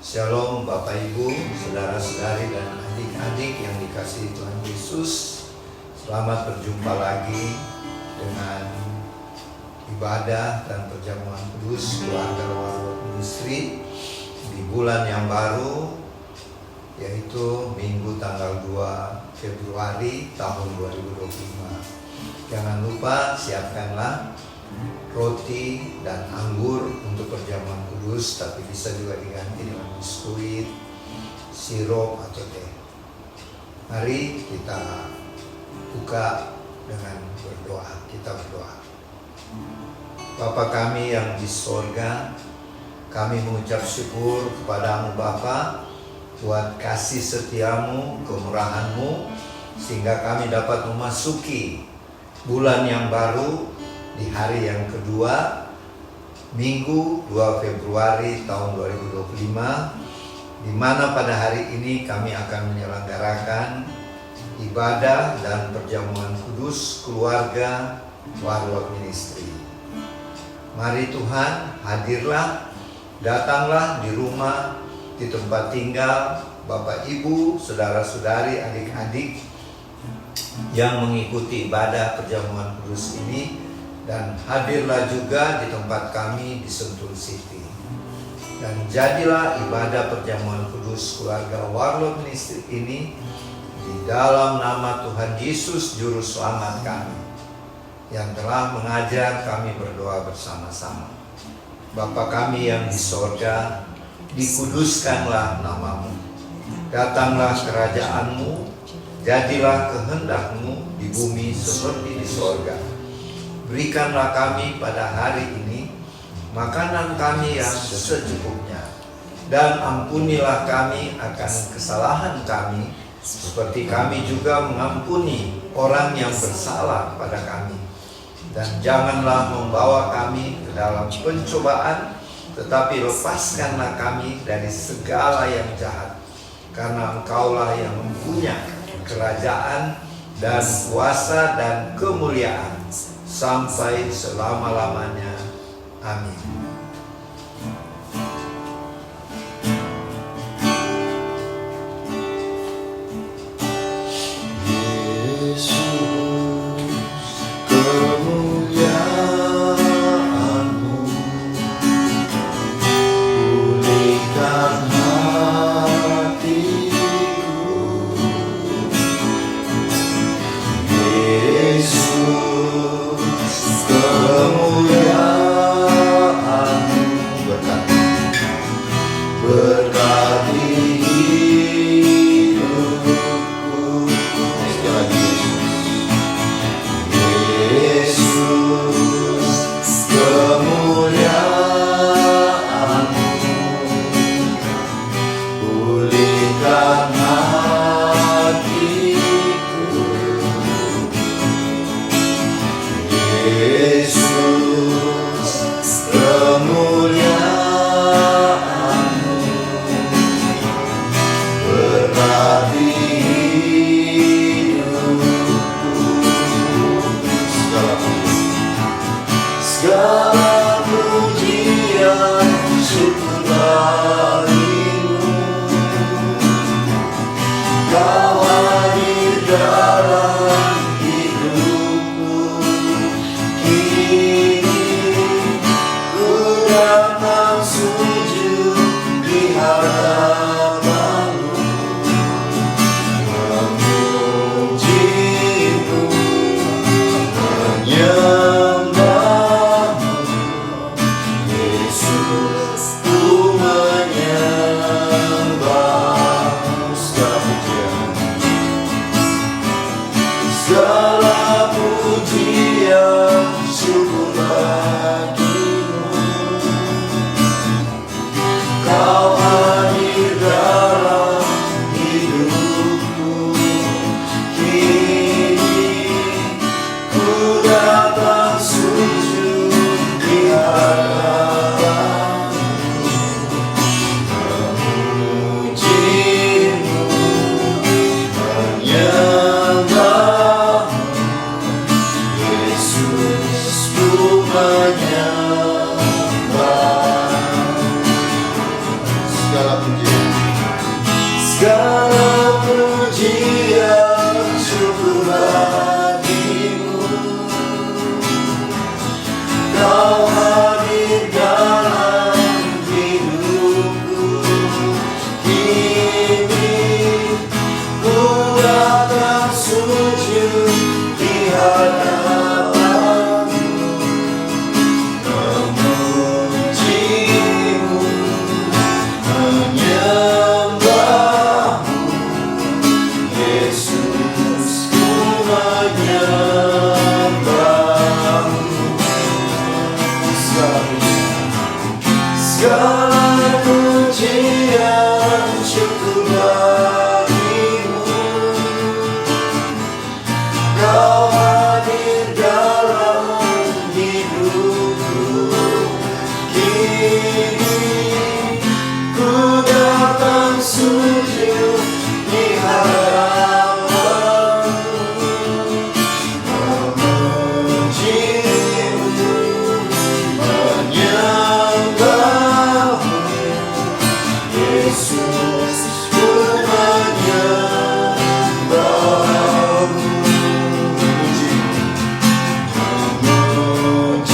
Shalom Bapak Ibu, saudara-saudari dan adik-adik yang dikasihi Tuhan Yesus. Selamat berjumpa lagi dengan ibadah dan perjamuan kudus keluarga Warlord Ministry di bulan yang baru, yaitu Minggu tanggal 2 Februari tahun 2025. Jangan lupa siapkanlah roti dan anggur untuk perjamuan kudus, tapi bisa juga diganti dengan biskuit, sirup atau teh. Mari kita buka dengan berdoa. Kita berdoa. Bapa kami yang di sorga, kami mengucap syukur kepadamu Bapa buat kasih setiamu, kemurahanmu, sehingga kami dapat memasuki bulan yang baru di hari yang kedua, Minggu 2 Februari tahun 2025, di mana pada hari ini kami akan menyelenggarakan ibadah dan perjamuan kudus keluarga Warlord Ministry. Mari Tuhan, hadirlah, datanglah di rumah, di tempat tinggal Bapak Ibu, saudara-saudari, adik-adik yang mengikuti ibadah perjamuan kudus ini, dan hadirlah juga di tempat kami di Sentul City. Dan jadilah ibadah perjamuan kudus keluarga Warlord Ministry ini di dalam nama Tuhan Yesus Juru Selamat kami, yang telah mengajar kami berdoa bersama-sama. Bapa kami yang di sorga, dikuduskanlah namamu. Datanglah kerajaanmu, jadilah kehendakmu di bumi seperti di sorga. Berikanlah kami pada hari ini makanan kami yang secukupnya, dan ampunilah kami akan kesalahan kami, seperti kami juga mengampuni orang yang bersalah pada kami. Dan janganlah membawa kami ke dalam pencobaan, tetapi lepaskanlah kami dari segala yang jahat, karena Engkaulah yang mempunyai kerajaan dan kuasa dan kemuliaan sampai selama-lamanya. Amin. Yesus, kemuliaan-Mu pulihkan hatiku. Yesus, kemuliaan-Mu berkati hidupku. Sekali lagi, Yesus, kemuliaan-Mu pulihkan hatiku. Yesus, kemuliaan-Mu berkati hidupku. Segala pujian syukur bagimu. Kau hadir dalam hidupku. Kini ku datang sujud di hadapanmu, memujimu, menyembahmu. Yesus, ku menyembahmu. Segala pujian syukur bagimu. Kau hadir segala pujian. Segala pujian syukur bagimu. Kau hadir dalam hidupku. Kini ku datang sujud di hadapanmu, memujimu, menyembahmu. Yesus, ku menyembahmu. Segala pujian syukur bagimu. Kau hadir dalam hidupku. Kini ku datang sujud di hadapanmu, memujimu, menyembahmu. Yesus, ku menyembahmu. Memujimu,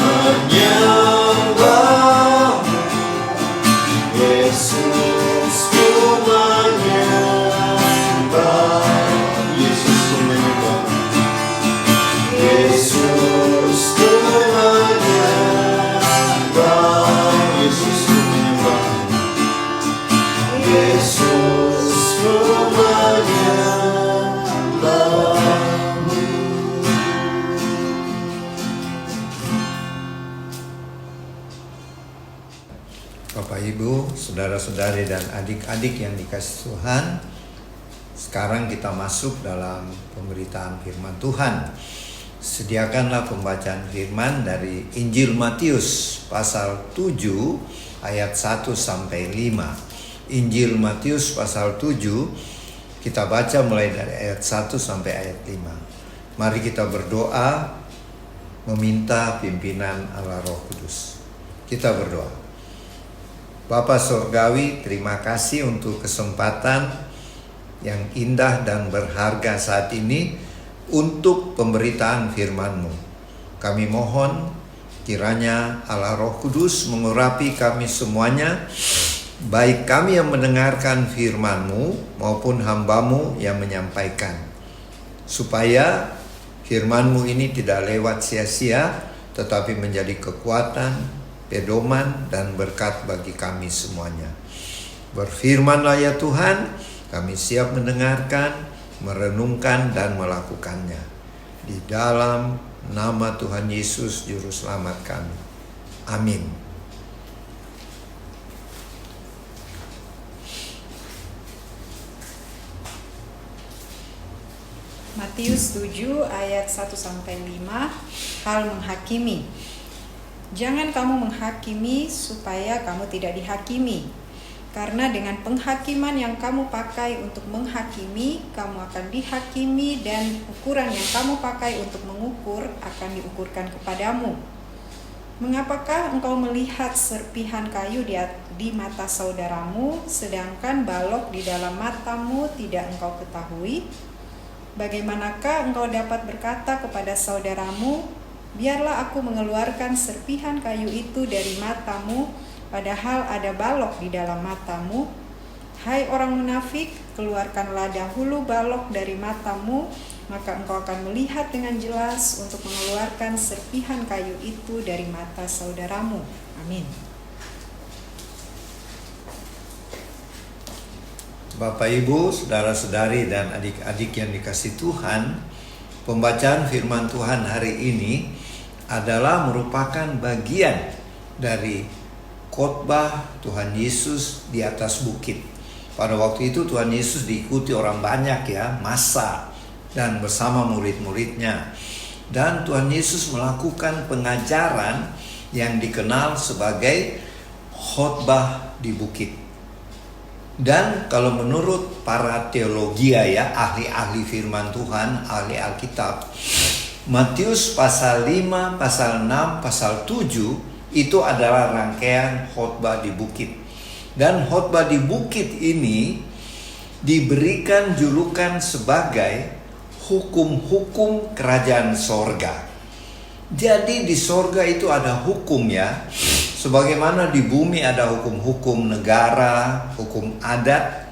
menyembahmu. Yesus, ku menyembahmu. Yesus, ku menyembahmu. Yesus, ku menyembahmu. Yesus, ku menyembahmu. Yesus, ku menyembahmu. Bapak Ibu, saudara-saudari dan adik-adik yang dikasihi Tuhan, sekarang kita masuk dalam pemberitaan firman Tuhan. Sediakanlah pembacaan firman dari Injil Matius pasal 7 ayat 1 sampai 5. Injil Matius pasal 7 kita baca mulai dari ayat 1 sampai ayat 5. Mari kita berdoa meminta pimpinan Allah Roh Kudus. Kita berdoa. Bapa Surgawi, terima kasih untuk kesempatan yang indah dan berharga saat ini untuk pemberitaan firman-Mu. Kami mohon kiranya Allah Roh Kudus mengurapi kami semuanya, baik kami yang mendengarkan firman-Mu maupun hamba-Mu yang menyampaikan, supaya firman-Mu ini tidak lewat sia-sia, tetapi menjadi kekuatan, pedoman dan berkat bagi kami semuanya. Berfirmanlah ya Tuhan, kami siap mendengarkan, merenungkan dan melakukannya. Di dalam nama Tuhan Yesus Juru Selamat kami. Amin. Matius 7 ayat 1 sampai 5, hal menghakimi. Jangan kamu menghakimi supaya kamu tidak dihakimi. Karena dengan penghakiman yang kamu pakai untuk menghakimi, kamu akan dihakimi, dan ukuran yang kamu pakai untuk mengukur akan diukurkan kepadamu. Mengapakah engkau melihat serpihan kayu di mata saudaramu, sedangkan balok di dalam matamu tidak engkau ketahui? Bagaimanakah engkau dapat berkata kepada saudaramu, biarlah aku mengeluarkan serpihan kayu itu dari matamu, padahal ada balok di dalam matamu? Hai orang munafik, keluarkanlah dahulu balok dari matamu, maka engkau akan melihat dengan jelas untuk mengeluarkan serpihan kayu itu dari mata saudaramu. Amin. Bapak Ibu, saudara-saudari dan adik-adik yang dikasihi Tuhan, pembacaan firman Tuhan hari ini adalah merupakan bagian dari khotbah Tuhan Yesus di atas bukit. Pada waktu itu Tuhan Yesus diikuti orang banyak ya, massa dan bersama murid-muridnya. Dan Tuhan Yesus melakukan pengajaran yang dikenal sebagai khotbah di bukit. Dan kalau menurut para teologia ya, ahli-ahli firman Tuhan, ahli Alkitab, Matius pasal 5, pasal 6, pasal 7 itu adalah rangkaian khotbah di bukit. Dan khotbah di bukit ini diberikan julukan sebagai hukum-hukum kerajaan sorga. Jadi di sorga itu ada hukum ya. Sebagaimana di bumi ada hukum-hukum negara, hukum adat,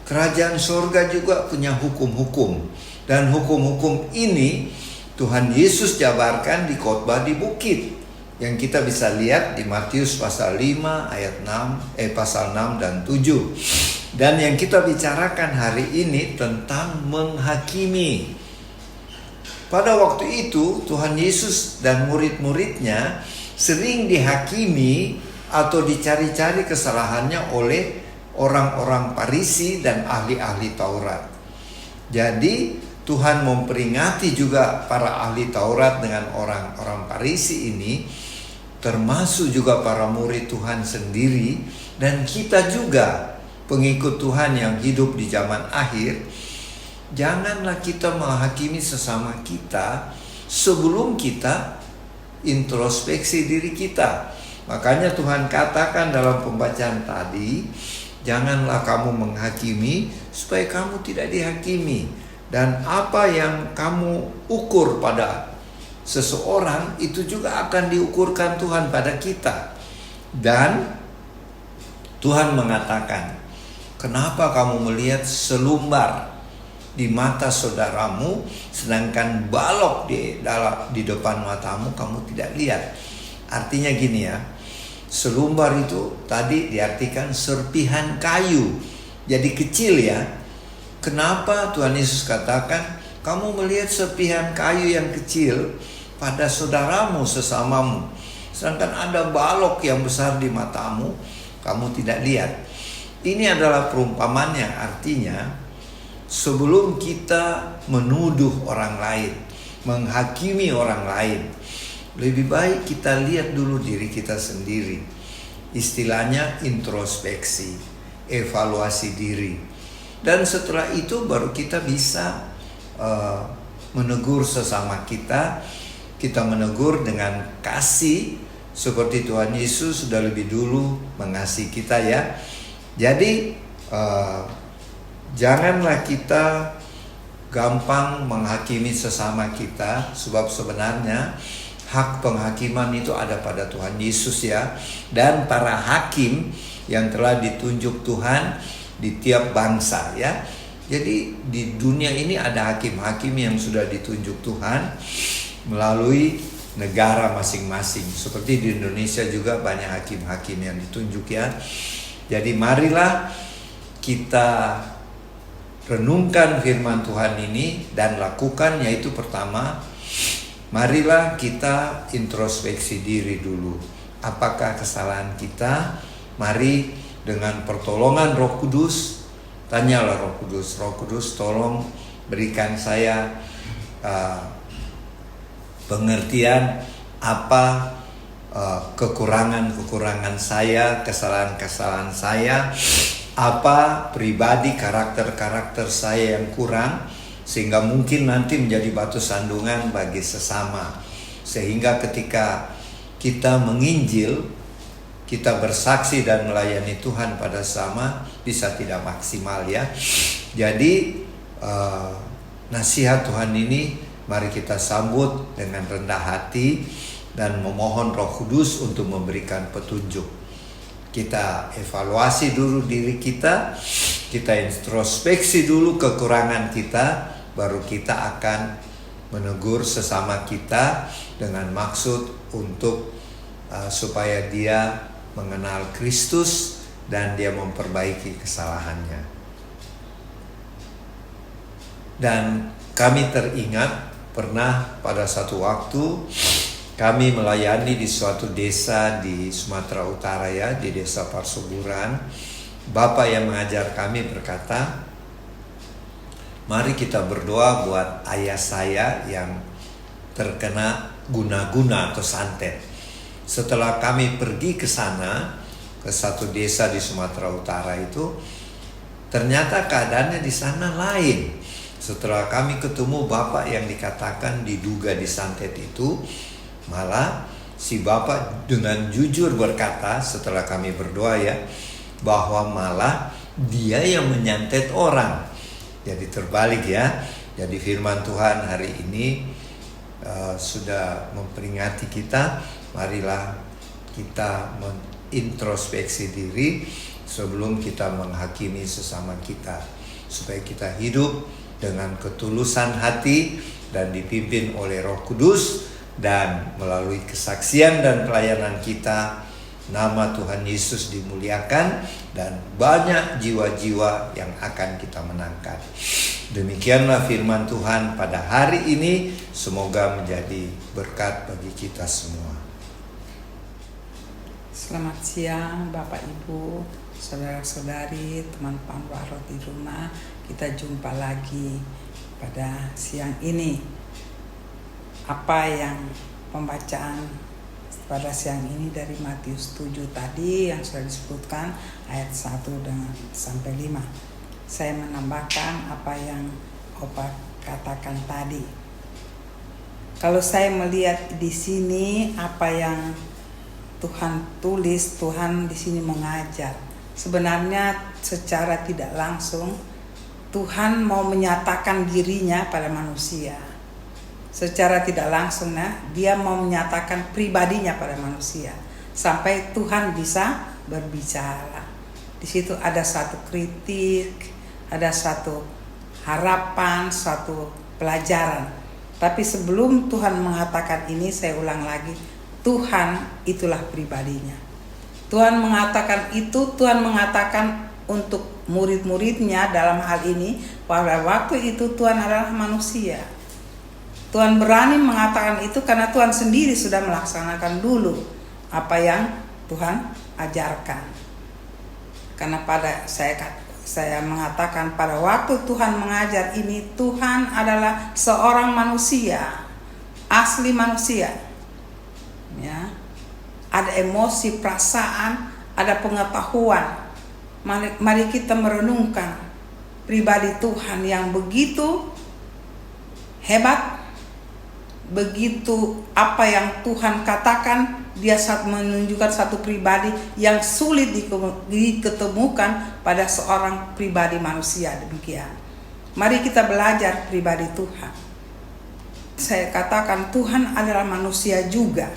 kerajaan sorga juga punya hukum-hukum. Dan hukum-hukum ini Tuhan Yesus jabarkan di khotbah di bukit, yang kita bisa lihat di Matius pasal 5 ayat 6 pasal 6 dan 7. Dan yang kita bicarakan hari ini tentang menghakimi. Pada waktu itu Tuhan Yesus dan murid-muridnya sering dihakimi atau dicari-cari kesalahannya oleh orang-orang Farisi dan ahli-ahli Taurat. Jadi Tuhan memperingati juga para ahli Taurat dengan orang-orang Farisi ini, termasuk juga para murid Tuhan sendiri, dan kita juga pengikut Tuhan yang hidup di zaman akhir. Janganlah kita menghakimi sesama kita sebelum kita introspeksi diri kita. Makanya Tuhan katakan dalam pembacaan tadi, janganlah kamu menghakimi supaya kamu tidak dihakimi. Dan apa yang kamu ukur pada seseorang itu juga akan diukurkan Tuhan pada kita. Dan Tuhan mengatakan, kenapa kamu melihat selumbar di mata saudaramu sedangkan balok di depan matamu kamu tidak lihat? Artinya gini ya, selumbar itu tadi diartikan serpihan kayu, jadi kecil ya. Kenapa Tuhan Yesus katakan kamu melihat serpihan kayu yang kecil pada saudaramu sesamamu, sedangkan ada balok yang besar di matamu kamu tidak lihat? Ini adalah perumpamaan yang artinya sebelum kita menuduh orang lain, menghakimi orang lain, lebih baik kita lihat dulu diri kita sendiri. Istilahnya introspeksi, evaluasi diri. Dan setelah itu baru kita bisa menegur sesama kita. Kita menegur dengan kasih seperti Tuhan Yesus sudah lebih dulu mengasihi kita ya. Jadi janganlah kita gampang menghakimi sesama kita, sebab sebenarnya hak penghakiman itu ada pada Tuhan Yesus ya, dan para hakim yang telah ditunjuk Tuhan di tiap bangsa ya. Jadi di dunia ini ada hakim-hakim yang sudah ditunjuk Tuhan melalui negara masing-masing. Seperti di Indonesia juga banyak hakim-hakim yang ditunjuk ya. Jadi marilah kita renungkan firman Tuhan ini dan lakukan, yaitu pertama, marilah kita introspeksi diri dulu. Apakah kesalahan kita? Mari dengan pertolongan Roh Kudus, tanyalah Roh Kudus, Roh Kudus tolong berikan saya pengertian apa kekurangan-kekurangan saya, kesalahan-kesalahan saya, apa pribadi karakter-karakter saya yang kurang, sehingga mungkin nanti menjadi batu sandungan bagi sesama. Sehingga ketika kita menginjil, kita bersaksi dan melayani Tuhan pada sama bisa tidak maksimal ya. Jadi nasihat Tuhan ini mari kita sambut dengan rendah hati dan memohon Roh Kudus untuk memberikan petunjuk. Kita evaluasi dulu diri kita, kita introspeksi dulu kekurangan kita, baru kita akan menegur sesama kita dengan maksud untuk supaya dia mengenal Kristus dan dia memperbaiki kesalahannya. Dan kami teringat pernah pada satu waktu kami melayani di suatu desa di Sumatera Utara ya, di desa Parsuburan. Bapak yang mengajar kami berkata, mari kita berdoa buat ayah saya yang terkena guna-guna atau santet. Setelah kami pergi ke sana, ke satu desa di Sumatera Utara itu, ternyata keadaannya di sana lain. Setelah kami ketemu bapak yang dikatakan diduga disantet itu, malah si Bapa dengan jujur berkata setelah kami berdoa ya, bahwa malah dia yang menyantet orang. Jadi terbalik ya. Jadi firman Tuhan hari ini sudah memperingati kita, marilah kita introspeksi diri sebelum kita menghakimi sesama kita, supaya kita hidup dengan ketulusan hati dan dipimpin oleh Roh Kudus, dan melalui kesaksian dan pelayanan kita nama Tuhan Yesus dimuliakan dan banyak jiwa-jiwa yang akan kita menangkan. Demikianlah firman Tuhan pada hari ini, semoga menjadi berkat bagi kita semua. Selamat siang Bapak Ibu, saudara-saudari, teman pembawa di rumah. Kita jumpa lagi pada siang ini. Apa yang pembacaan pada siang ini dari Matius 7 tadi yang sudah disebutkan ayat 1 sampai 5. Saya menambahkan apa yang Opa katakan tadi. Kalau saya melihat di sini apa yang Tuhan tulis, Tuhan di sini mengajar. Sebenarnya secara tidak langsung Tuhan mau menyatakan dirinya pada manusia. Secara tidak langsung dia mau menyatakan pribadinya pada manusia sampai Tuhan bisa berbicara. Di situ ada satu kritik, ada satu harapan, satu pelajaran. Tapi sebelum Tuhan mengatakan ini, saya ulang lagi, Tuhan itulah pribadinya. Tuhan mengatakan itu, Tuhan mengatakan untuk murid-muridnya dalam hal ini, pada waktu itu Tuhan adalah manusia. Tuhan berani mengatakan itu karena Tuhan sendiri sudah melaksanakan dulu apa yang Tuhan ajarkan. Karena saya mengatakan pada waktu Tuhan mengajar ini, Tuhan adalah seorang manusia, asli manusia. Ya. Ada emosi, perasaan, ada pengetahuan. Mari kita merenungkan pribadi Tuhan yang begitu hebat. Begitu apa yang Tuhan katakan, dia menunjukkan satu pribadi yang sulit diketemukan pada seorang pribadi manusia. Demikian. Mari kita belajar pribadi Tuhan. Saya katakan Tuhan adalah manusia juga.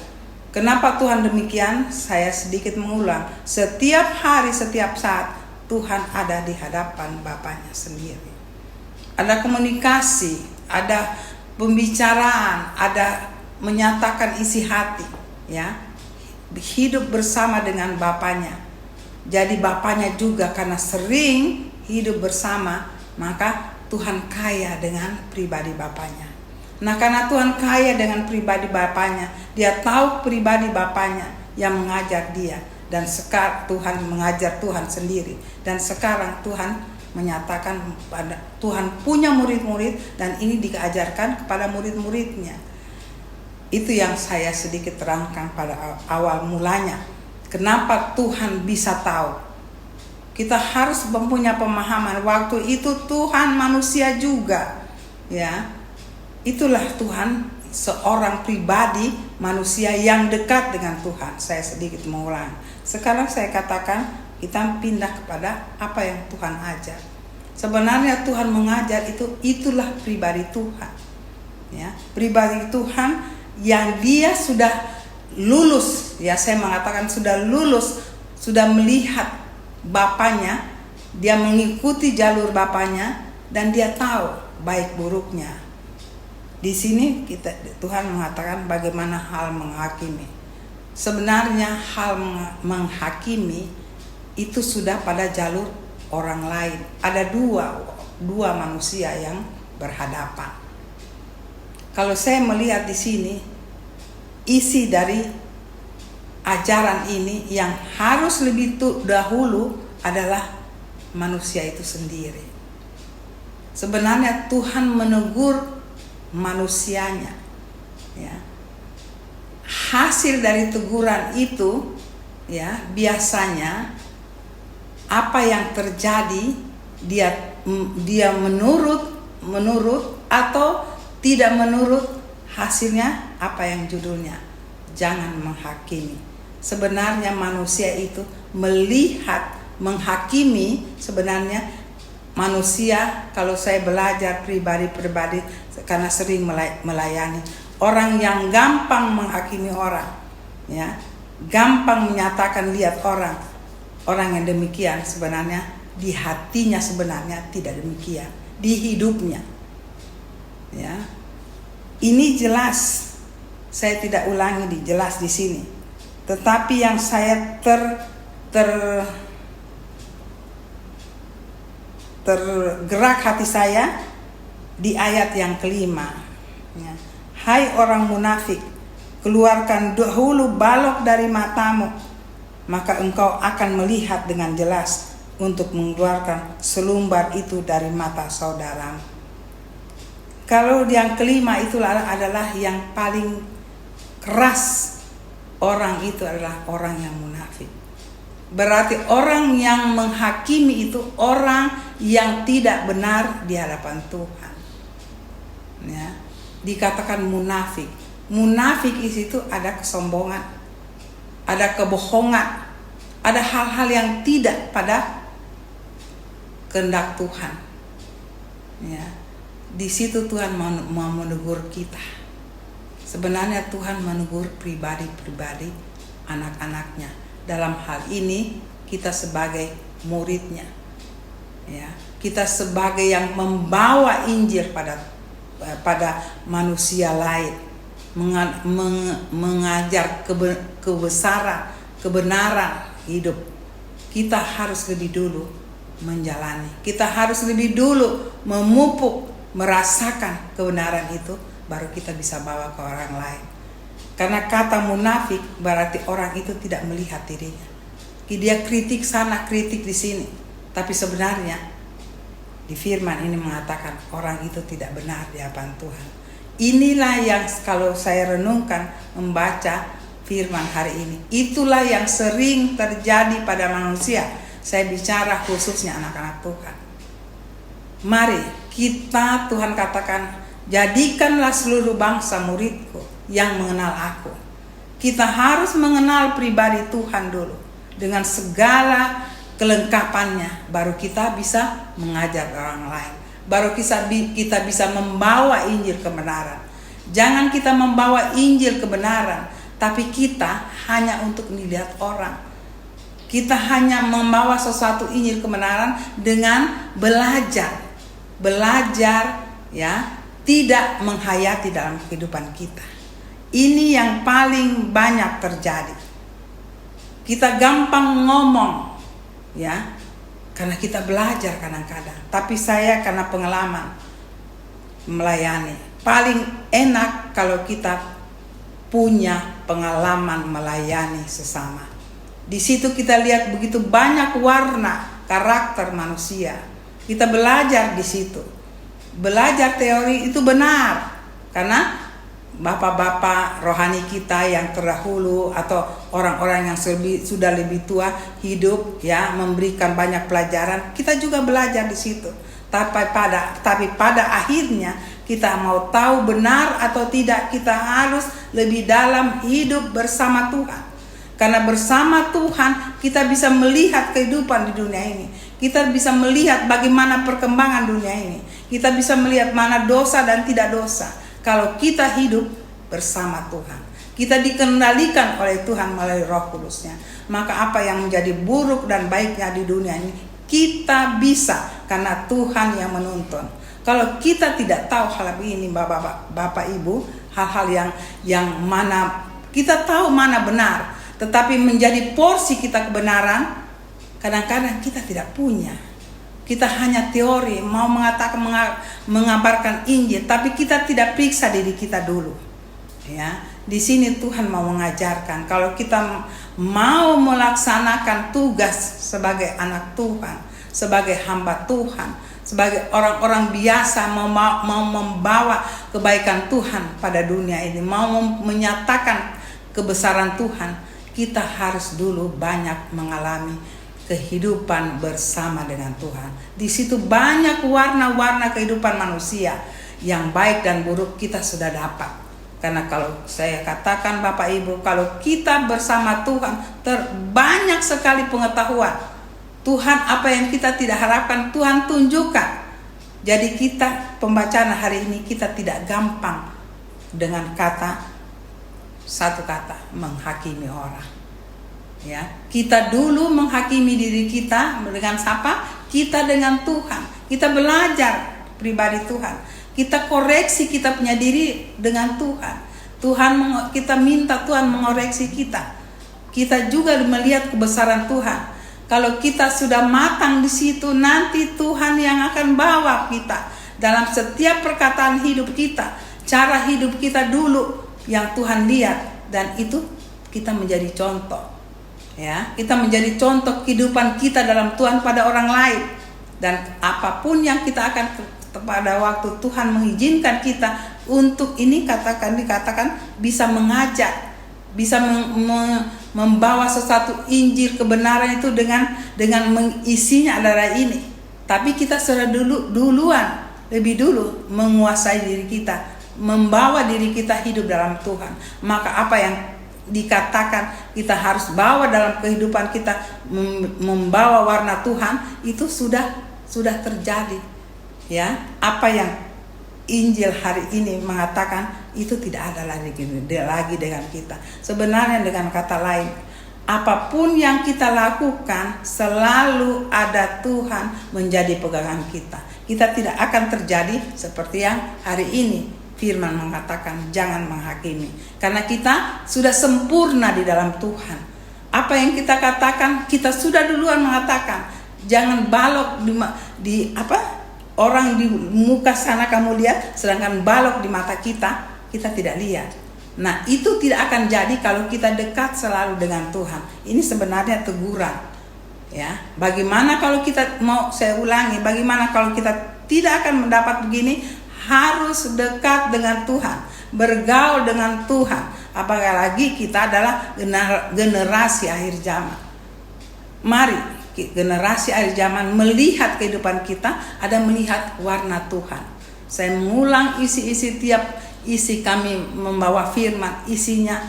Kenapa Tuhan demikian? Saya sedikit mengulang. Setiap hari, setiap saat Tuhan ada di hadapan Bapaknya sendiri. Ada komunikasi, ada pembicaraan, ada menyatakan isi hati, ya. Hidup bersama dengan Bapaknya. Jadi Bapaknya juga karena sering hidup bersama, maka Tuhan kaya dengan pribadi Bapaknya. Nah, karena Tuhan kaya dengan pribadi Bapaknya, dia tahu pribadi Bapaknya yang mengajar dia, dan sekarang Tuhan mengajar Tuhan sendiri, dan sekarang Tuhan menyatakan pada Tuhan punya murid-murid dan ini diajarkan kepada murid-muridnya. Itu yang saya sedikit terangkan pada awal mulanya. Kenapa Tuhan bisa tahu? Kita harus mempunyai pemahaman waktu itu Tuhan manusia juga, ya. Itulah Tuhan, seorang pribadi manusia yang dekat dengan Tuhan. Saya sedikit mengulang. Sekarang saya katakan kita pindah kepada apa yang Tuhan ajar. Sebenarnya Tuhan mengajar itulah pribadi Tuhan. Ya, pribadi Tuhan yang dia sudah lulus, ya saya mengatakan sudah lulus, sudah melihat Bapaknya, dia mengikuti jalur Bapaknya dan dia tahu baik buruknya. Di sini Tuhan mengatakan bagaimana hal menghakimi. Sebenarnya hal menghakimi itu sudah pada jalur orang lain. Ada dua manusia yang berhadapan. Kalau saya melihat di sini, isi dari ajaran ini yang harus lebih dahulu adalah manusia itu sendiri. Sebenarnya Tuhan menegur manusianya, ya. Hasil dari teguran itu, ya, biasanya apa yang terjadi, dia menurut atau tidak menurut, hasilnya apa yang judulnya jangan menghakimi. Sebenarnya manusia itu melihat, menghakimi. Sebenarnya manusia, kalau saya belajar pribadi karena sering melayani, orang yang gampang menghakimi orang, ya, gampang menyatakan lihat orang yang demikian sebenarnya di hatinya sebenarnya tidak demikian, di hidupnya, ya. Ini jelas, saya tidak ulangi, jelas di sini. Tetapi yang saya tergerak hati saya di ayat yang kelima, ya. Hai orang munafik, keluarkan dahulu balok dari matamu, maka engkau akan melihat dengan jelas untuk mengeluarkan selumbar itu dari mata saudaramu. Kalau yang kelima itu adalah yang paling keras, orang itu adalah orang yang munafik. Berarti orang yang menghakimi itu orang yang tidak benar di hadapan Tuhan, ya. Dikatakan munafik. Munafik di situ ada kesombongan, ada kebohongan, ada hal-hal yang tidak pada kehendak Tuhan, ya. Di situ Tuhan mau menegur kita. Sebenarnya Tuhan menegur pribadi-pribadi anak-anaknya. Dalam hal ini kita sebagai muridnya, ya, kita sebagai yang membawa Injil pada manusia lain, mengajar kebesaran, kebenaran hidup. Kita harus lebih dulu menjalani. Kita harus lebih dulu memupuk, merasakan kebenaran itu, baru kita bisa bawa ke orang lain. Karena kata munafik berarti orang itu tidak melihat dirinya. Dia kritik sana, kritik di sini. Tapi sebenarnya di firman ini mengatakan orang itu tidak benar di hadapan Tuhan. Inilah yang kalau saya renungkan membaca firman hari ini, itulah yang sering terjadi pada manusia. Saya bicara khususnya anak-anak Tuhan. Mari kita, Tuhan katakan, jadikanlah seluruh bangsa muridku yang mengenal aku. Kita harus mengenal pribadi Tuhan dulu dengan segala kelengkapannya, baru kita bisa mengajar orang lain, baru kita bisa membawa Injil kebenaran. Jangan kita membawa Injil kebenaran tapi kita hanya untuk dilihat orang. Kita hanya membawa sesuatu Injil kebenaran dengan belajar, ya, tidak menghayati dalam kehidupan kita. Ini yang paling banyak terjadi. Kita gampang ngomong, ya, karena kita belajar kadang-kadang. Tapi saya karena pengalaman melayani, paling enak kalau kita punya pengalaman melayani sesama. Di situ kita lihat begitu banyak warna karakter manusia. Kita belajar di situ. Belajar teori itu benar, karena bapak-bapak rohani kita yang terdahulu atau orang-orang yang sudah lebih tua hidup, ya, memberikan banyak pelajaran, kita juga belajar di situ. Tapi pada akhirnya kita mau tahu benar atau tidak, kita harus lebih dalam hidup bersama Tuhan. Karena bersama Tuhan kita bisa melihat kehidupan di dunia ini. Kita bisa melihat bagaimana perkembangan dunia ini. Kita bisa melihat mana dosa dan tidak dosa. Kalau kita hidup bersama Tuhan, kita dikendalikan oleh Tuhan melalui Roh Kudus-Nya, maka apa yang menjadi buruk dan baiknya di dunia ini kita bisa, karena Tuhan yang menuntun. Kalau kita tidak tahu hal ini, Bapak Ibu, hal-hal yang mana kita tahu mana benar, tetapi menjadi porsi kita kebenaran, kadang-kadang kita tidak punya. Kita hanya teori, mau mengatakan, mengabarkan Injil, tapi kita tidak periksa diri kita dulu. Ya, di sini Tuhan mau mengajarkan, kalau kita mau melaksanakan tugas sebagai anak Tuhan, sebagai hamba Tuhan, sebagai orang-orang biasa, mau membawa kebaikan Tuhan pada dunia ini, mau menyatakan kebesaran Tuhan, kita harus dulu banyak mengalami kehidupan bersama dengan Tuhan. Di situ banyak warna-warna kehidupan manusia yang baik dan buruk kita sudah dapat. Karena kalau saya katakan Bapak Ibu, kalau kita bersama Tuhan, terbanyak sekali pengetahuan. Tuhan apa yang kita tidak harapkan, Tuhan tunjukkan. Jadi kita, pembacaan hari ini kita tidak gampang dengan satu kata, menghakimi orang. Ya, kita dulu menghakimi diri kita dengan siapa? Kita dengan Tuhan. Kita belajar pribadi Tuhan. Kita koreksi kita punya diri dengan Tuhan. Kita minta Tuhan mengoreksi kita. Kita juga melihat kebesaran Tuhan. Kalau kita sudah matang di situ, nanti Tuhan yang akan bawa kita dalam setiap perkataan hidup kita, cara hidup kita dulu yang Tuhan lihat, dan itu kita menjadi contoh. Ya, kita menjadi contoh kehidupan kita dalam Tuhan pada orang lain. Dan apapun yang kita akan pada waktu Tuhan mengizinkan kita untuk ini dikatakan bisa mengajak, bisa membawa sesuatu Injil kebenaran itu dengan mengisinya adalah ini. Tapi kita sudah lebih dulu menguasai diri kita, membawa diri kita hidup dalam Tuhan. Maka apa yang dikatakan kita harus bawa dalam kehidupan kita, membawa warna Tuhan, itu sudah terjadi. Ya, apa yang Injil hari ini mengatakan itu tidak ada lagi dengan kita. Sebenarnya dengan kata lain, apapun yang kita lakukan selalu ada Tuhan menjadi pegangan kita. Kita tidak akan terjadi seperti yang hari ini firman mengatakan jangan menghakimi. Karena kita sudah sempurna di dalam Tuhan. Apa yang kita katakan kita sudah duluan mengatakan. Jangan balok di orang di muka sana kamu lihat, sedangkan balok di mata kita tidak lihat. Nah, itu tidak akan jadi kalau kita dekat selalu dengan Tuhan. Ini sebenarnya teguran. Ya, bagaimana kalau saya ulangi, bagaimana kalau kita tidak akan mendapat begini? Harus dekat dengan Tuhan, bergaul dengan Tuhan. Apalagi kita adalah generasi akhir zaman. Mari generasi akhir zaman melihat kehidupan kita, ada melihat warna Tuhan. Saya mengulang tiap isi kami membawa firman, isinya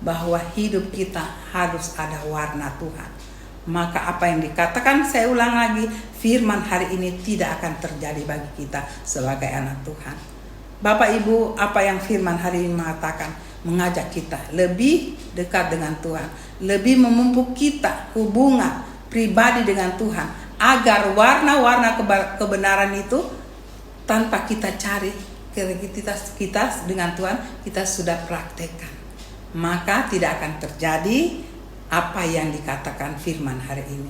bahwa hidup kita harus ada warna Tuhan. Maka apa yang dikatakan, saya ulang lagi, firman hari ini tidak akan terjadi bagi kita sebagai anak Tuhan. Bapak Ibu, apa yang firman hari ini mengatakan? Mengajak kita lebih dekat dengan Tuhan, lebih memupuk kita hubungan pribadi dengan Tuhan, agar warna-warna kebenaran itu tanpa kita cari, kita dengan Tuhan kita sudah praktekkan, maka tidak akan terjadi apa yang dikatakan firman hari ini.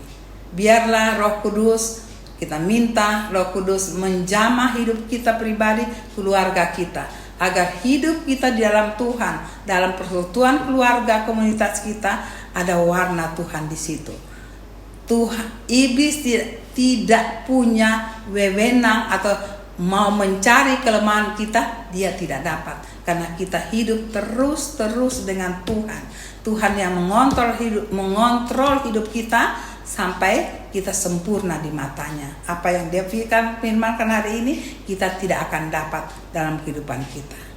Biarlah Roh Kudus, kita minta Roh Kudus menjamah hidup kita pribadi, keluarga kita, agar hidup kita di dalam Tuhan, dalam persekutuan keluarga, komunitas kita, ada warna Tuhan di situ. Tuhan, iblis tidak punya wewenang atau mau mencari kelemahan kita, dia tidak dapat. Karena kita hidup terus dengan Tuhan. Tuhan yang mengontrol hidup kita sampai kita sempurna di matanya. Apa yang dia firmankan hari ini, kita tidak akan dapat dalam kehidupan kita.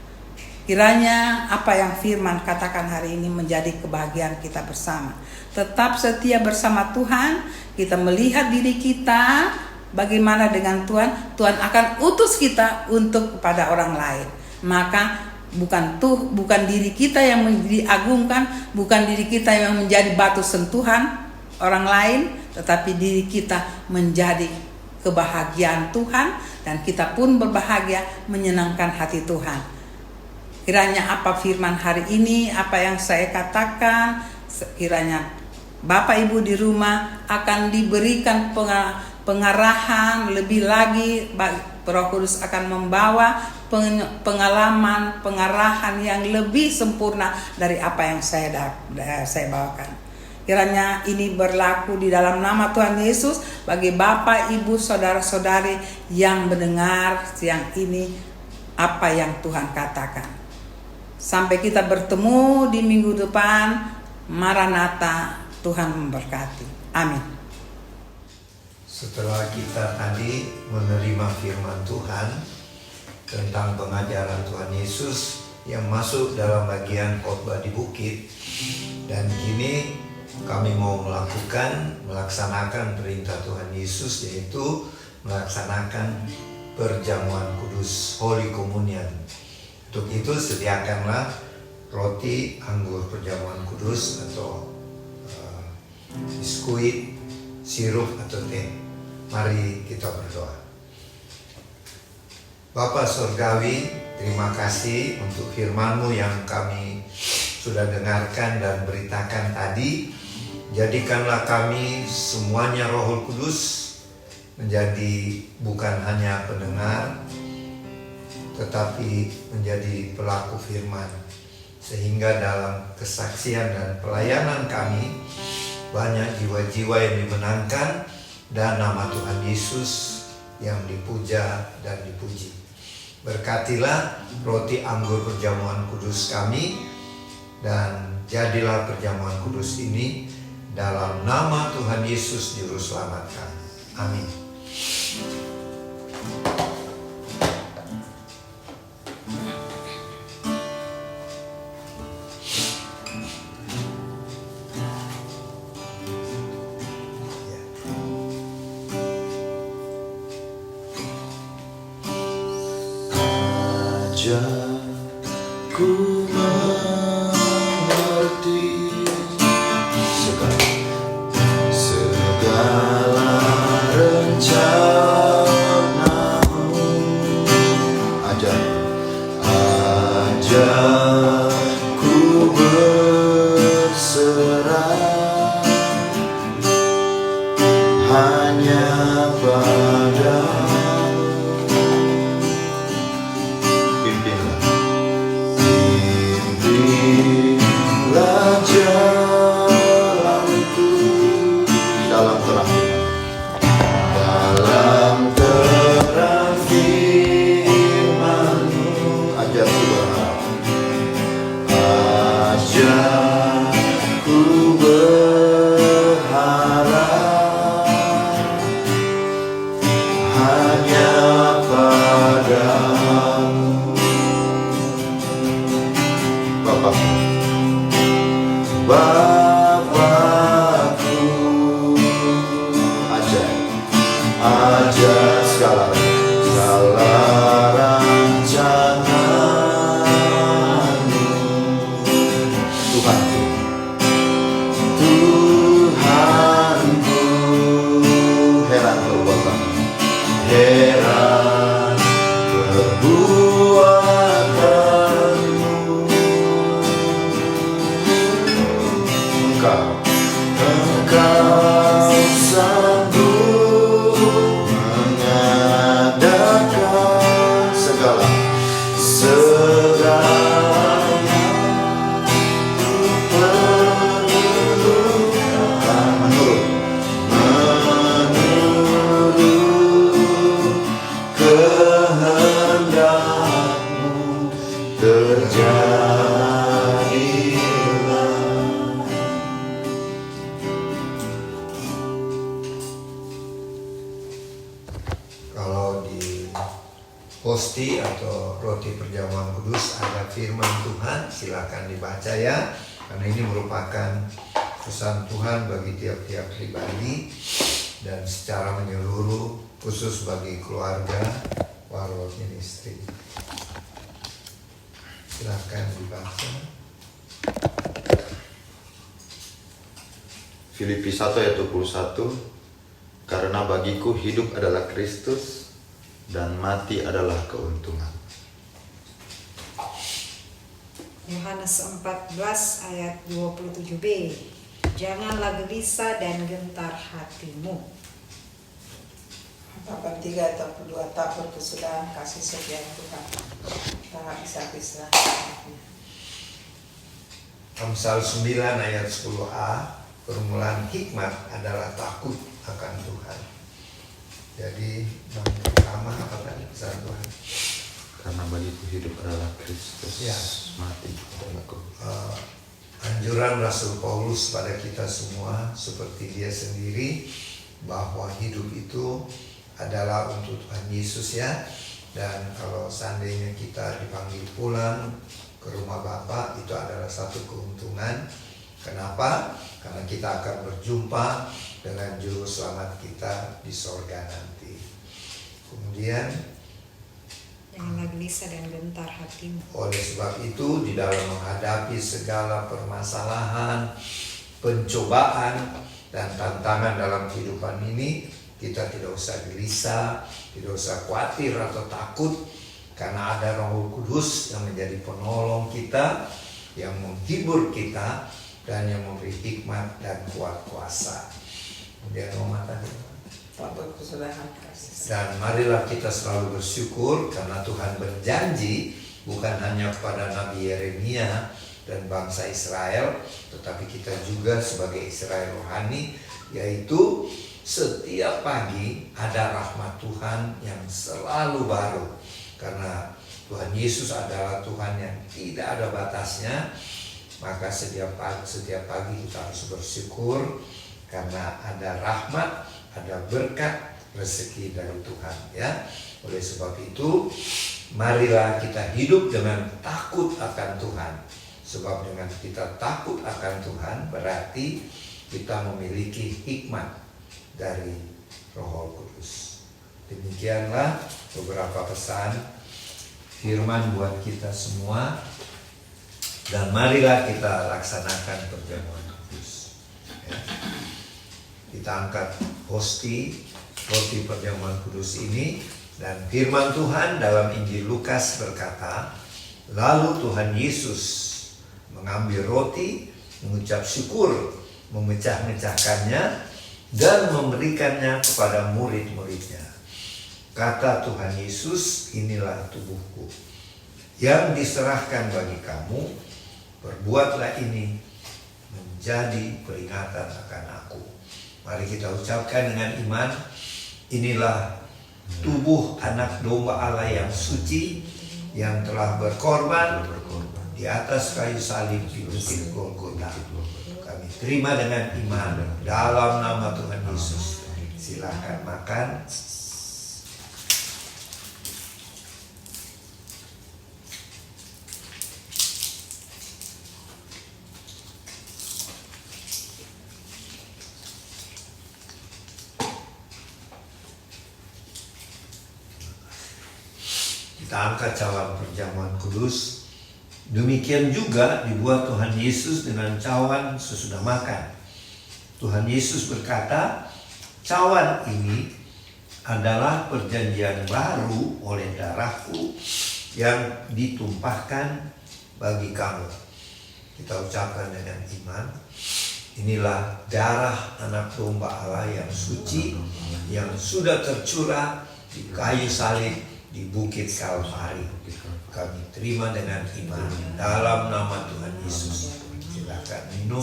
Kiranya apa yang firman katakan hari ini menjadi kebahagiaan kita bersama. Tetap setia bersama Tuhan, kita melihat diri kita bagaimana dengan Tuhan. Tuhan akan utus kita untuk kepada orang lain. Maka bukan diri kita yang diagungkan, bukan diri kita yang menjadi batu sentuhan orang lain, tetapi diri kita menjadi kebahagiaan Tuhan, dan kita pun berbahagia menyenangkan hati Tuhan. Kiranya apa firman hari ini, apa yang saya katakan, kiranya Bapak Ibu di rumah akan diberikan pengarahan lebih lagi. Roh Kudus akan membawa pengalaman, pengarahan yang lebih sempurna dari apa yang saya bawakan. Kiranya ini berlaku di dalam nama Tuhan Yesus bagi Bapak, Ibu, saudara-saudari yang mendengar siang ini apa yang Tuhan katakan. Sampai kita bertemu di minggu depan. Maranatha, Tuhan memberkati. Amin. Setelah kita tadi menerima firman Tuhan tentang pengajaran Tuhan Yesus yang masuk dalam bagian khotbah di bukit. Dan kini kami mau melaksanakan perintah Tuhan Yesus, yaitu melaksanakan perjamuan kudus, Holy Communion. Untuk itu sediakanlah roti, anggur perjamuan kudus atau biskuit, sirup atau teh. Mari kita berdoa. Bapa Surgawi, terima kasih untuk firman-Mu yang kami sudah dengarkan dan beritakan tadi. Jadikanlah kami semuanya Roh Kudus menjadi bukan hanya pendengar, tetapi menjadi pelaku firman, sehingga dalam kesaksian dan pelayanan kami banyak jiwa-jiwa yang dimenangkan dan nama Tuhan Yesus yang dipuja dan dipuji. Berkatilah roti anggur perjamuan kudus kami, dan jadilah perjamuan kudus ini dalam nama Tuhan Yesus Juru Selamat kami. Amin. Ku mengerti segala rencana-Mu. Ajar ku berserah hanya pada-Mu. Pimpinlah jalanku dalam terang firman-Mu. Ajar ku berharap hanya pada-Mu. Bapakku, ajar segala rancangan-Mu. Tuhanku, heran perbuatan-Mu. Engkau sanggup mengadakan segalanya perlukan menurut kehendak-Mu terjadilah. Kalau di Hosti atau roti perjamuan kudus ada firman Tuhan, silakan dibaca ya, karena ini merupakan pesan Tuhan bagi tiap-tiap pribadi dan secara menyeluruh, khusus bagi keluarga Warlord Ministry. Silakan dibaca. Filipi 1 ayat 21, karena bagiku hidup adalah Kristus dan mati adalah keuntungan. Yohanes 14 ayat 27b. Janganlah gelisah dan gentar hatimu. Bapa 3 atau 2 tak berkesudahan kasih setia Tuhan. Tak bisa berserah. Amsal 9 ayat 10a, permulaan hikmat adalah takut akan Tuhan. Jadi yang pertama apa tadi pesan Tuhan? Karena bagiku hidup adalah Kristus, Ya. mati adalah keuntungan. Anjuran Rasul Paulus pada kita semua seperti dia sendiri, bahwa hidup itu adalah untuk Tuhan Yesus ya. Dan kalau seandainya kita dipanggil pulang ke rumah Bapa itu adalah satu keuntungan. Kenapa? Karena kita akan berjumpa dengan juru selamat kita di sorga nanti. Kemudian, janganlah gelisah dan gentar hatimu. oleh sebab itu di dalam menghadapi segala permasalahan, pencobaan, dan tantangan dalam kehidupan ini, kita tidak usah gelisah, tidak usah khawatir atau takut, karena ada Roh Kudus yang menjadi penolong kita, yang menghibur kita, dan yang memberi hikmat dan kuat kuasa. Kemudian Roma tadi. Dan marilah kita selalu bersyukur karena Tuhan berjanji bukan hanya kepada Nabi Yeremia dan bangsa Israel, tetapi kita juga sebagai Israel rohani, yaitu setiap pagi ada rahmat Tuhan yang selalu baru. Karena Tuhan Yesus adalah Tuhan yang tidak ada batasnya, maka setiap pagi kita harus bersyukur karena ada rahmat, ada berkat, rezeki dari Tuhan, ya. Oleh sebab itu, marilah kita hidup dengan takut akan Tuhan. Sebab dengan kita takut akan Tuhan berarti kita memiliki hikmat dari Roh Kudus. Demikianlah beberapa pesan firman buat kita semua, dan marilah kita laksanakan perjamuan kudus, ya. Kita angkat roti perjamuan kudus ini, dan firman Tuhan dalam Injil Lukas berkata, lalu Tuhan Yesus mengambil roti, mengucap syukur, memecah-mecahkannya, dan memberikannya kepada murid-muridnya. Kata Tuhan Yesus, inilah tubuhku yang diserahkan bagi kamu, perbuatlah ini menjadi peringatan akan aku. Mari kita ucapkan dengan iman, inilah tubuh anak domba Allah yang suci, yang telah berkorban di atas kayu salib di bukit Golgota. Kami terima dengan iman dalam nama Tuhan Yesus. Silakan makan. Kita angkat cawan perjamuan kudus. Demikian juga dibuat Tuhan Yesus dengan cawan sesudah makan. Tuhan Yesus berkata, cawan ini adalah perjanjian baru oleh darahku yang ditumpahkan bagi kamu. Kita ucapkan dengan iman, inilah darah anak domba Allah yang suci, yang sudah tercurah di kayu salib di bukit Kalvari. Kami terima dengan iman dalam nama Tuhan Yesus. Silakan minum.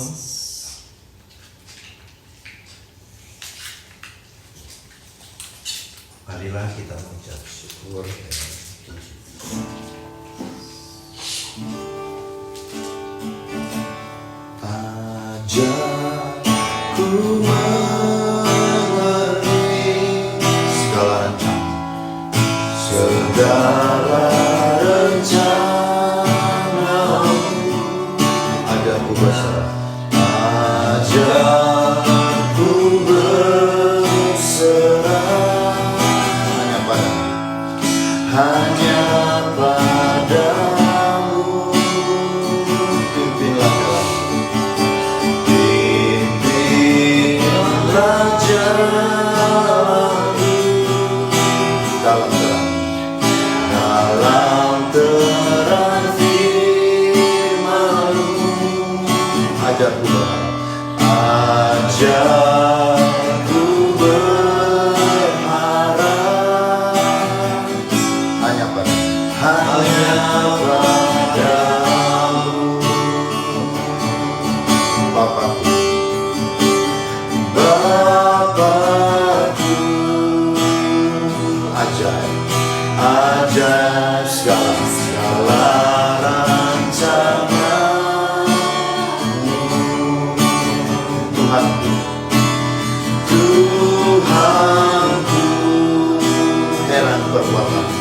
Marilah kita mengucap syukur dengan puji. Ajarku mengerti segala rencana-mu, ajarku berserah, ajarku berserah hanya padamu, pimpinlah jalanku dalam terang firman-Mu. Ajarku berharap hanya padamu, Bapakku, ajaib segala rancangan-Mu. Tuhanku, heran perbuatan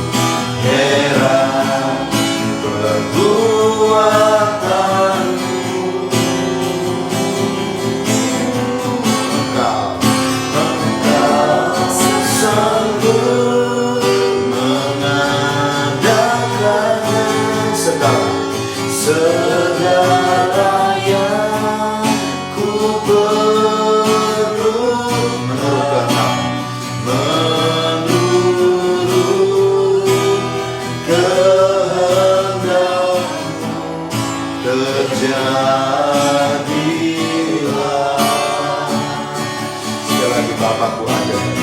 Bapakku ajaib.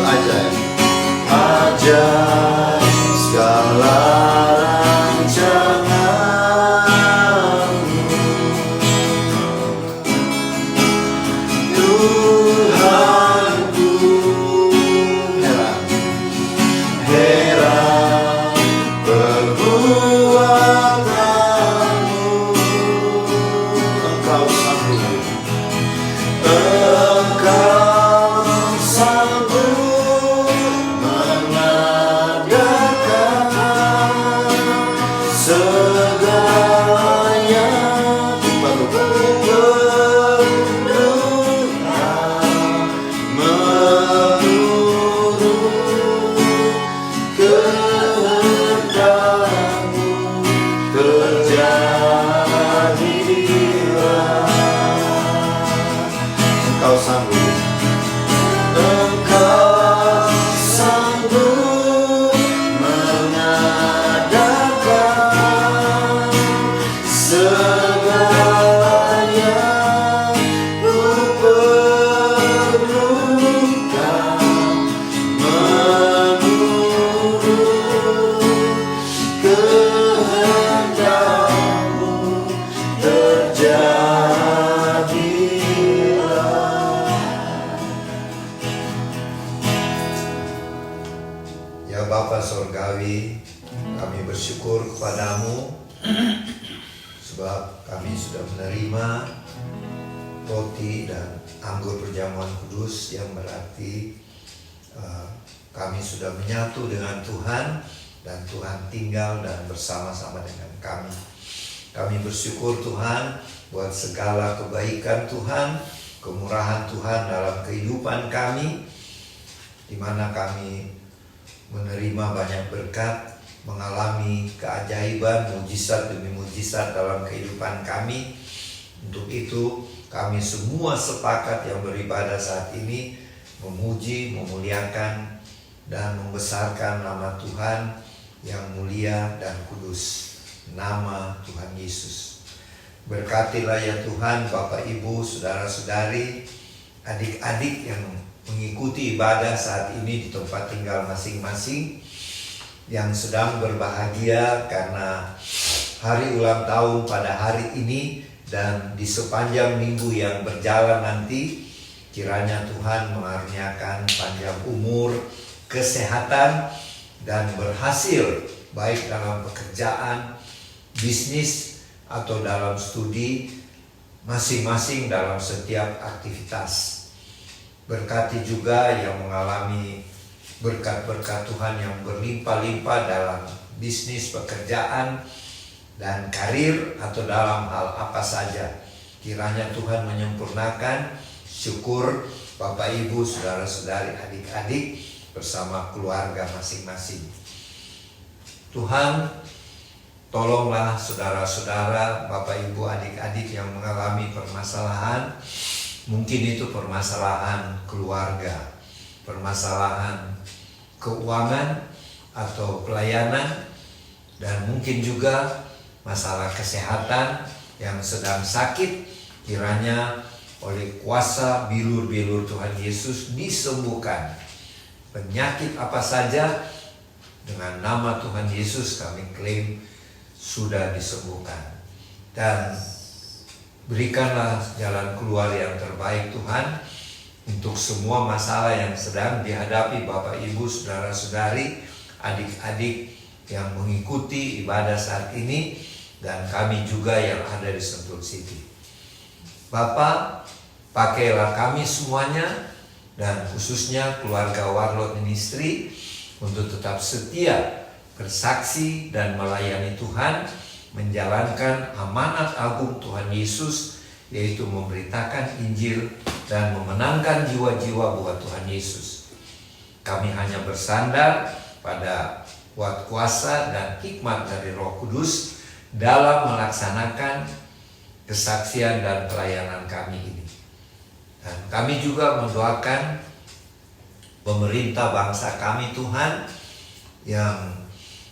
Ajaib, ajaib segala rancanganmu. Tuhanku, heran, heran perbuatanmu. Engkau sanggup, engkau sanggup mengadakan segala yang diperlukan menurut kehendakmu. Terjadilah, engkau sanggup, engkau sanggup mengadakan segala yang ku perlukan menurut kehendakmu. Terjadilah. Ya Bapa Sorgawi, kami bersyukur kepadamu sebab kami sudah menerima roti dan anggur perjamuan kudus, yang berarti kami sudah menyatu dengan Tuhan dan Tuhan tinggal dan bersama-sama dengan kami. Kami bersyukur Tuhan buat segala kebaikan Tuhan, kemurahan Tuhan dalam kehidupan kami, di mana kami menerima banyak berkat, mengalami keajaiban, mujizat demi mujizat dalam kehidupan kami. Untuk itu kami semua sepakat yang beribadah saat ini memuji, memuliakan, dan membesarkan nama Tuhan yang mulia dan kudus, nama Tuhan Yesus. Berkatilah ya Tuhan Bapak Ibu, saudara-saudari, adik-adik yang mengikuti ibadah saat ini di tempat tinggal masing-masing, yang sedang berbahagia karena hari ulang tahun pada hari ini dan di sepanjang minggu yang berjalan nanti. Kiranya Tuhan mengaruniakan panjang umur, kesehatan, dan berhasil baik dalam pekerjaan, bisnis, atau dalam studi, masing-masing dalam setiap aktivitas. Berkati juga yang mengalami berkat-berkat Tuhan yang berlimpah-limpah dalam bisnis, pekerjaan, dan karir, atau dalam hal apa saja. Kiranya Tuhan menyempurnakan. Syukur Bapak Ibu, saudara-saudari, adik-adik bersama keluarga masing-masing. Tuhan, tolonglah saudara-saudara, Bapak Ibu, adik-adik yang mengalami permasalahan. Mungkin itu permasalahan keluarga, permasalahan keuangan atau pelayanan, dan mungkin juga masalah kesehatan yang sedang sakit. Kiranya oleh kuasa bilur-bilur Tuhan Yesus disembuhkan. Penyakit apa saja dengan nama Tuhan Yesus kami klaim sudah disembuhkan. Dan berikanlah jalan keluar yang terbaik Tuhan untuk semua masalah yang sedang dihadapi Bapak Ibu, saudara-saudari, adik-adik yang mengikuti ibadah saat ini, dan kami juga yang ada di Sentul City. Bapak, pakailah kami semuanya dan khususnya keluarga Warlord Ministry untuk tetap setia, bersaksi, dan melayani Tuhan, menjalankan amanat agung Tuhan Yesus, yaitu memberitakan Injil dan memenangkan jiwa-jiwa buat Tuhan Yesus. Kami hanya bersandar pada kuat kuasa dan hikmat dari Roh Kudus dalam melaksanakan kesaksian dan pelayanan kami ini. Dan kami juga mendoakan pemerintah bangsa kami Tuhan, yang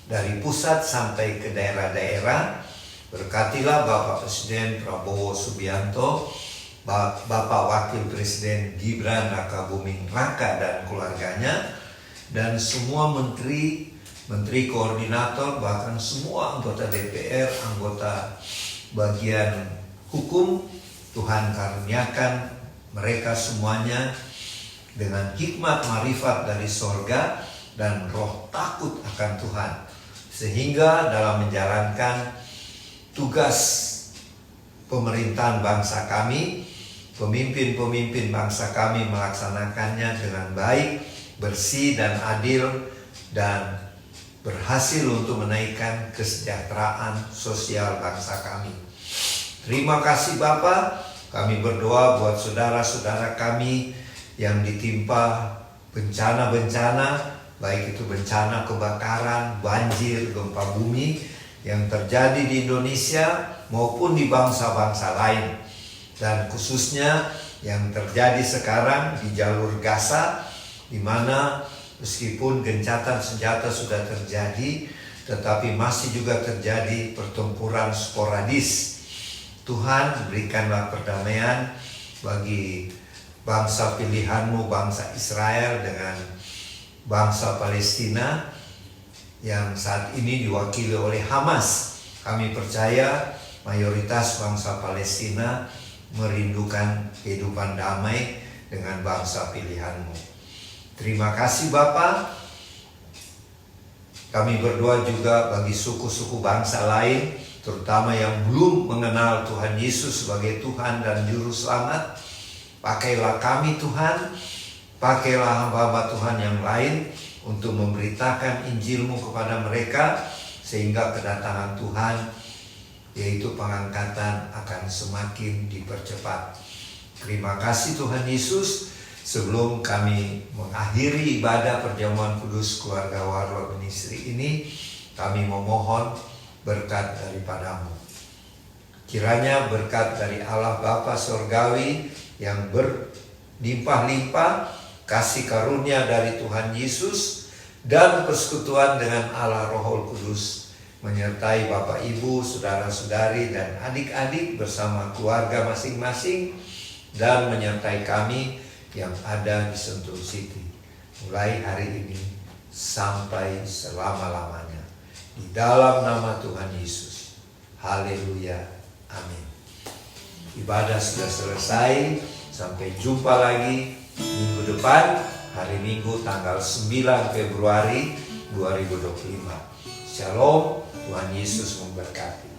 dari pusat sampai ke daerah-daerah, Berkatilah Bapak Presiden Prabowo Subianto, Bapak Wakil Presiden Gibran Rakabuming Raka dan keluarganya, dan semua menteri, menteri koordinator, bahkan semua anggota DPR, anggota bagian hukum. Tuhan karuniakan mereka semuanya dengan hikmat marifat dari sorga dan roh takut akan Tuhan, sehingga dalam menjalankan tugas pemerintahan bangsa kami, pemimpin-pemimpin bangsa kami melaksanakannya dengan baik, bersih dan adil, dan berhasil untuk menaikkan kesejahteraan sosial bangsa kami. Terima kasih Bapak. Kami berdoa buat saudara-saudara kami yang ditimpa bencana-bencana, baik itu bencana kebakaran, banjir, gempa bumi yang terjadi di Indonesia maupun di bangsa-bangsa lain, dan khususnya yang terjadi sekarang di jalur Gaza, di mana meskipun gencatan senjata sudah terjadi, tetapi masih juga terjadi pertempuran sporadis. Tuhan, berikanlah perdamaian bagi bangsa pilihan-Mu, bangsa Israel dengan bangsa Palestina yang saat ini diwakili oleh Hamas. Kami percaya mayoritas bangsa Palestina merindukan kehidupan damai dengan bangsa pilihan-Mu. Terima kasih Bapa. Kami berdoa juga bagi suku-suku bangsa lain, terutama yang belum mengenal Tuhan Yesus sebagai Tuhan dan Juru Selamat. Pakailah kami Tuhan, pakailah hamba-hamba Tuhan yang lain untuk memberitakan Injil-Mu kepada mereka, sehingga kedatangan Tuhan, yaitu pengangkatan, akan semakin dipercepat. Terima kasih Tuhan Yesus. Sebelum kami mengakhiri ibadah perjamuan kudus keluarga Warlord Ministry ini, kami memohon berkat daripada-Mu. Kiranya berkat dari Allah Bapa Sorgawi yang berlimpah-limpah, kasih karunia dari Tuhan Yesus, dan persekutuan dengan Allah Roh Kudus menyertai Bapak Ibu, saudara-saudari, dan adik-adik bersama keluarga masing-masing, dan menyertai kami yang ada di Sentul City mulai hari ini sampai selama-lamanya. Di dalam nama Tuhan Yesus. Haleluya. Amin. Ibadah sudah selesai. Sampai jumpa lagi minggu depan, hari Minggu tanggal 9 Februari 2025. Shalom, Tuhan Yesus memberkati.